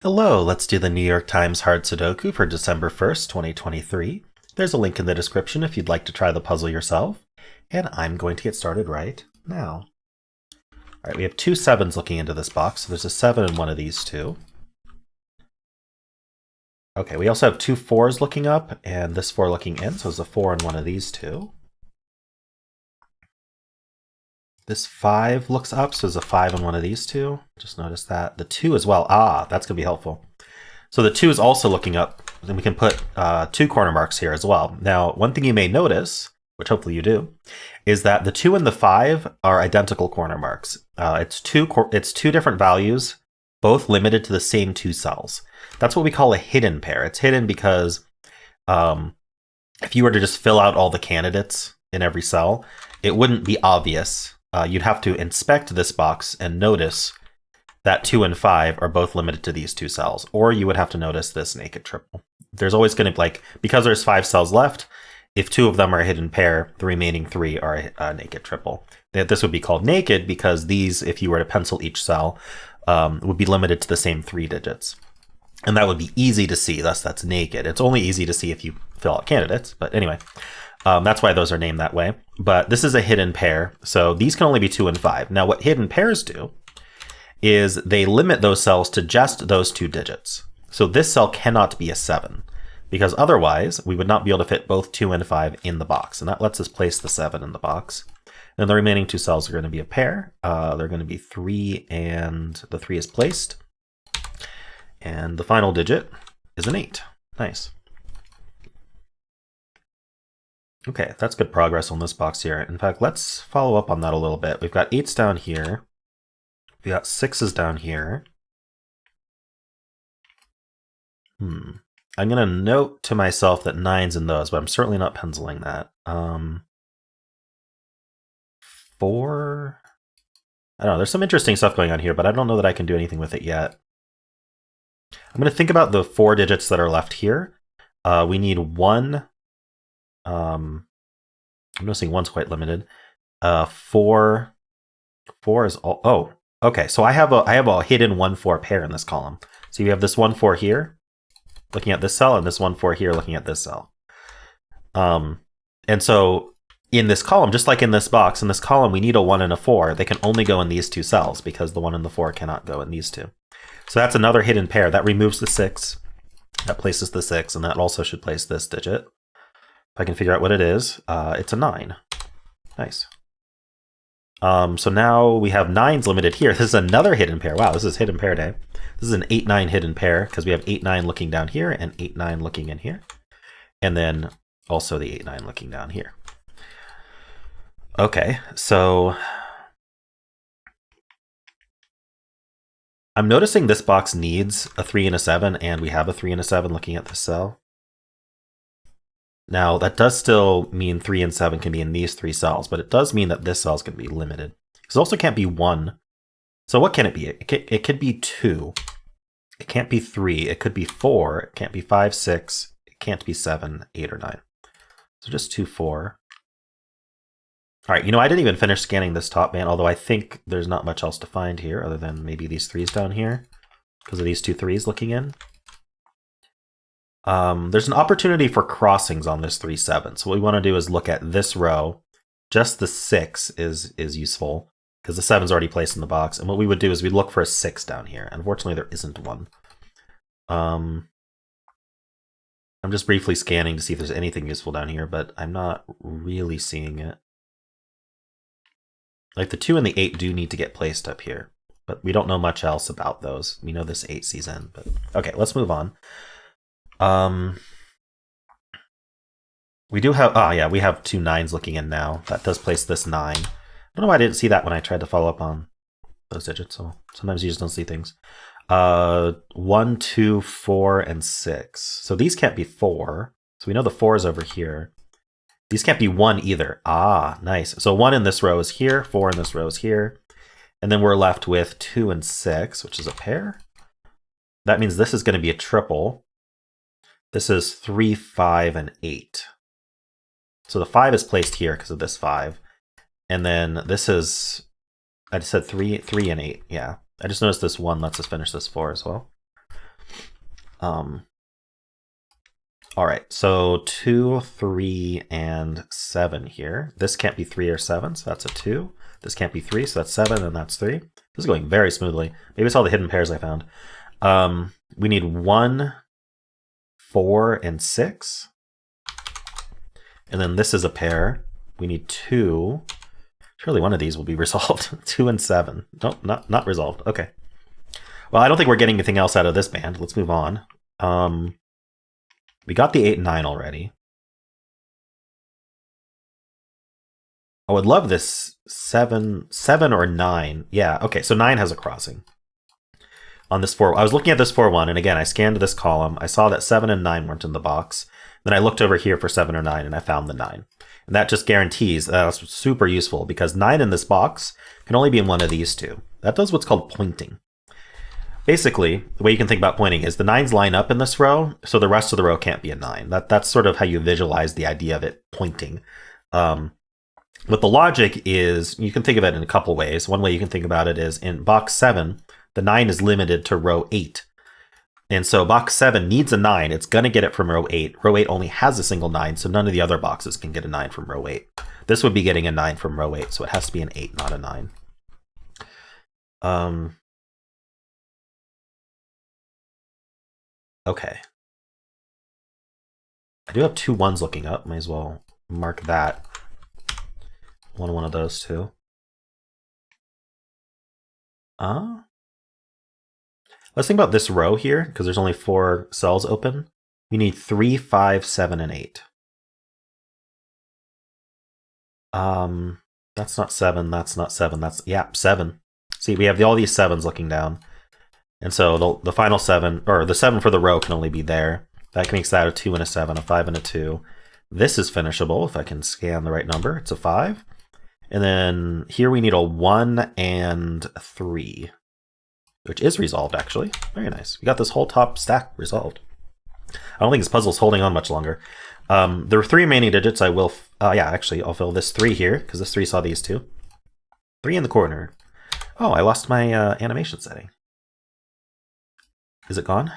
Hello, let's do the New York Times Hard Sudoku for December 1st, 2023. There's a link in the description if you'd like to try the puzzle yourself, and I'm going to get started right now. All right, we have two 7s looking into this box, so there's a 7 in one of these two. Okay, we also have two 4s looking up, and this 4 looking in, so there's a 4 in one of these two. This 5 looks up, so there's a 5 in one of these two. Just notice that. The 2 as well. That's going to be helpful. So the 2 is also looking up, and we can put 2 corner marks here as well. Now, one thing you may notice, which hopefully you do, is that the 2 and the 5 are identical corner marks. It's two different values, both limited to the same 2 cells. That's what we call a hidden pair. It's hidden because if you were to just fill out all the candidates in every cell, it wouldn't be obvious. You'd have to inspect this box and notice that 2 and 5 are both limited to these 2 cells, or you would have to notice this naked triple. There's always going to, because there's 5 cells left, if 2 of them are a hidden pair, the remaining 3 are a naked triple. This would be called naked because these, if you were to pencil each cell, would be limited to the same 3 digits. And that would be easy to see, thus that's naked. It's only easy to see if you fill out candidates, but anyway. That's why those are named that way. But this is a hidden pair, so these can only be 2 and 5. Now what hidden pairs do is they limit those cells to just those 2 digits. So this cell cannot be a 7, because otherwise we would not be able to fit both 2 and 5 in the box. And that lets us place the 7 in the box. And the remaining 2 cells are going to be a pair. They're going to be 3, and the 3 is placed. And the final digit is an 8. Nice. Okay, that's good progress on this box here. In fact, let's follow up on that a little bit. We've got 8s down here. We got 6s down here. I'm going to note to myself that 9's in those, but I'm certainly not penciling that. 4... I don't know, there's some interesting stuff going on here, but I don't know that I can do anything with it yet. I'm going to think about the 4 digits that are left here. We need 1... I'm noticing 1's quite limited. 4 is all... Oh, okay. So I have a hidden 1-4 pair in this column. So you have this 1-4 here, looking at this cell, and this 1-4 here, looking at this cell. And so in this column, just like in this box, in this column, we need a 1 and a 4. They can only go in these 2 cells because the 1 and the 4 cannot go in these 2. So that's another hidden pair. That removes the 6. That places the 6, and that also should place this digit. If I can figure out what it is, it's a 9. Nice. So now we have 9's limited here. This is another hidden pair. Wow, this is hidden pair day. This is an 8-9 hidden pair because we have 8-9 looking down here and 8-9 looking in here. And then also the 8-9 looking down here. Okay, so I'm noticing this box needs a 3 and a 7, and we have a 3 and a 7 looking at this cell. Now, that does still mean 3 and 7 can be in these 3 cells, but it does mean that this cell is going to be limited. It also can't be 1. So what can it be? It could be 2. It can't be 3. It could be 4. It can't be 5, 6. It can't be 7, 8, or 9. So just 2, 4. All right, I didn't even finish scanning this top band, although I think there's not much else to find here other than maybe these 3s down here because of these 2 3s looking in. There's an opportunity for crossings on this 3, 7. So what we want to do is look at this row. Just the 6 is useful because the 7's already placed in the box. And what we would do is we'd look for a 6 down here. Unfortunately, there isn't one. I'm just briefly scanning to see if there's anything useful down here, but I'm not really seeing it. Like the 2 and the 8 do need to get placed up here, but we don't know much else about those. We know this 8 sees in, but okay, let's move on. We do have, we have 2 9s looking in now. That does place this 9. I don't know why I didn't see that when I tried to follow up on those digits, so sometimes you just don't see things. 1, 2, 4, and 6. So these can't be 4. So we know the 4 is over here. These can't be 1 either. Nice. So 1 in this row is here, 4 in this row is here. And then we're left with 2 and 6, which is a pair. That means this is going to be a triple. This is 3, 5, and 8. So the 5 is placed here because of this 5. And then this is, I just said 3, 3, and 8. Yeah. I just noticed this 1 lets us finish this 4 as well. All right, so 2, 3, and 7 here. This can't be 3 or 7, so that's a 2. This can't be 3, so that's 7, and that's 3. This is going very smoothly. Maybe it's all the hidden pairs I found. We need 1, 4, and 6. And then this is a pair. We need 2. Surely one of these will be resolved. 2 and 7. Nope, not resolved. Okay. Well, I don't think we're getting anything else out of this band. Let's move on. We got the 8 and 9 already. I would love this 7 or 9. Yeah, okay, so 9 has a crossing. On this 4, I was looking at this 4-1, and again, I scanned this column. I saw that 7 and 9 weren't in the box. Then I looked over here for 7 or 9, and I found the 9. And that just guarantees, that's super useful, because 9 in this box can only be in one of these two. That does what's called pointing. Basically, the way you can think about pointing is the 9s line up in this row, so the rest of the row can't be a 9. That's sort of how you visualize the idea of it pointing. What the logic is, you can think of it in a couple ways. One way you can think about it is in box 7, the 9 is limited to row 8. And so box 7 needs a 9. It's going to get it from row 8. Row 8 only has a single 9, so none of the other boxes can get a 9 from row 8. This would be getting a 9 from row 8, so it has to be an 8, not a 9. Okay. I do have 2 1s looking up. Might as well mark that. One of those two. Let's think about this row here, because there's only 4 cells open. We need 3, 5, 7, and 8. That's not 7, that's not 7, that's, yeah, 7. See, we have all these 7s looking down. And so the final 7, or the 7 for the row can only be there. That makes that a 2 and a 7, a 5 and a 2. This is finishable if I can scan the right number. It's a 5. And then here we need a 1 and 3, which is resolved, actually. Very nice. We got this whole top stack resolved. I don't think this puzzle's holding on much longer. There are 3 remaining digits. I will, yeah, actually, I'll fill this 3 here, because this 3 saw these 2. 3 in the corner. Oh, I lost my animation setting. Is it gone?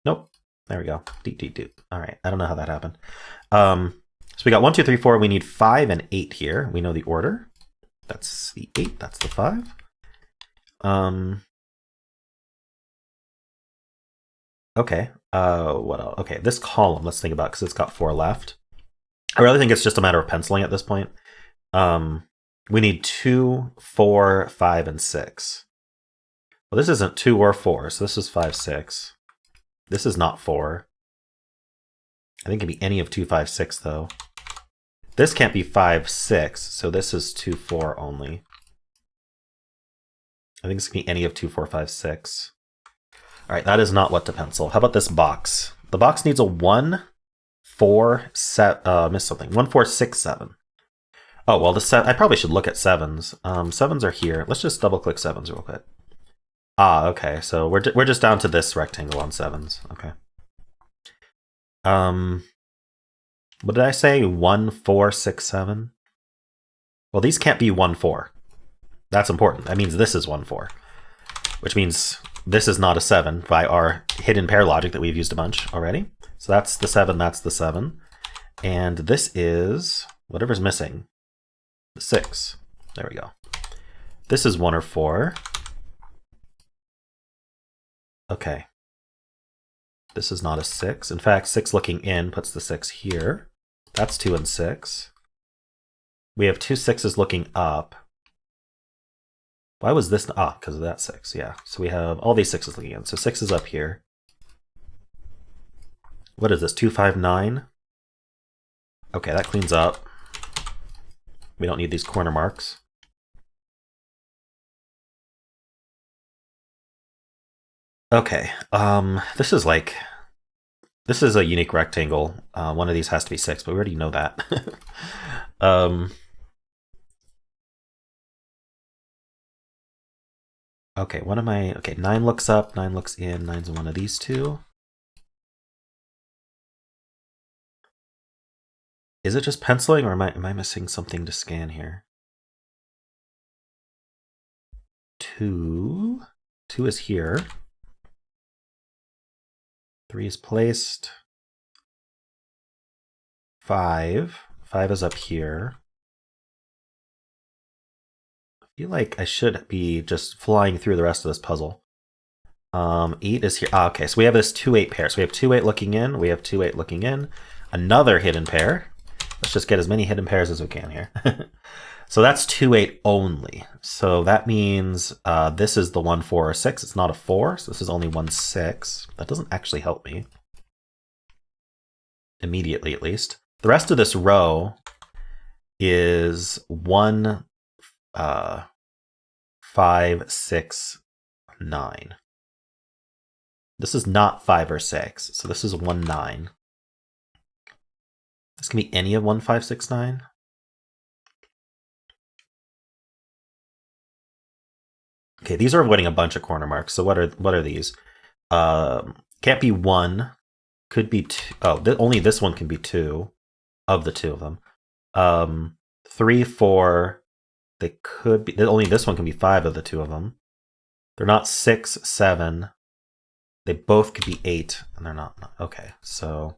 Nope. There we go. Deep. All right. I don't know how that happened. So we got 1, 2, 3, 4. We need 5 and 8 here. We know the order. That's the 8. That's the 5. Okay. What else? Okay, this column, let's think about, because it's got 4 left. I really think it's just a matter of penciling at this point. We need 2, 4, 5, and 6. Well, this isn't 2 or 4, so this is 5, 6. This is not 4. I think it can be any of 2, 5, 6, though. This can't be 5, 6, so this is 2, 4 only. I think this can be any of 2, 4, 5, 6. All right, that is not what to pencil. How about this box? The box needs a 1, 4, 7, missed something. 1, 4, 6, 7. Oh, well, I probably should look at 7s. 7s are here. Let's just double click 7s real quick. Ah, okay, so we're just down to this rectangle on 7s. Okay. What did I say? 1, 4, 6, 7? Well, these can't be 1, 4. That's important. That means this is 1, 4. Which means this is not a 7 by our hidden pair logic that we've used a bunch already. So that's the 7, that's the 7. And this is whatever's missing. The 6. There we go. This is 1 or 4. Okay. This is not a 6. In fact, 6 looking in puts the 6 here. That's 2 and 6. We have 2 6s looking up. Why was this? Ah, because of that 6, yeah. So we have all these 6s looking in. So 6 is up here. What is this, 2, 5, 9? Okay, that cleans up. We don't need these corner marks. Okay, this is a unique rectangle. One of these has to be 6, but we already know that. Okay, okay, 9 looks up, 9 looks in, 9's in one of these two. Is it just penciling, or am I missing something to scan here? 2 is here. 3 is placed. 5. 5 is up here. I feel like I should be just flying through the rest of this puzzle. 8 is here. Okay, so we have this 2-8 pair. So we have 2-8 looking in. We have 2-8 looking in. Another hidden pair. Let's just get as many hidden pairs as we can here. So that's 2-8 only. So that means this is the 1, 4, or 6. It's not a 4, so this is only 1, 6. That doesn't actually help me. Immediately, at least. The rest of this row is 1, 5, 6, 9. This is not 5 or 6, so this is 1, 9. This can be any of 1, 5, 6, 9. Okay, these are avoiding a bunch of corner marks. So what are these? Can't be 1. Could be 2. Oh, only this one can be 2 of the 2 of them. 3, 4. They could be. Only this one can be 5 of the 2 of them. They're not 6, 7. They both could be 8, and they're not. Okay, so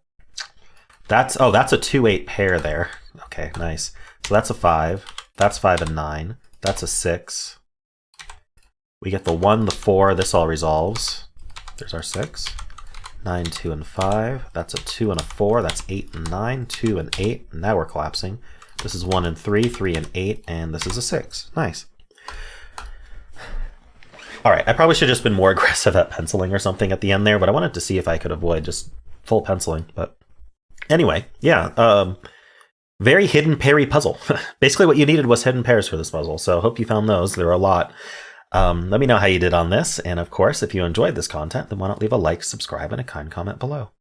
that's a 2-8 pair there. Okay, nice. So that's a 5. That's 5 and 9. That's a 6. We get the 1, the 4. This all resolves. There's our 6. 9, 2, and 5. That's a 2 and a 4. That's 8 and 9. 2 and 8. Now we're collapsing. This is 1 and 3. 3 and 8. And this is a 6. Nice. All right, I probably should have just been more aggressive at penciling or something at the end there, but I wanted to see if I could avoid just full penciling. But anyway, yeah, very hidden pairy puzzle. Basically what you needed was hidden pairs for this puzzle, so I hope you found those. There were a lot. Let me know how you did on this, and of course, if you enjoyed this content, then why not leave a like, subscribe, and a kind comment below.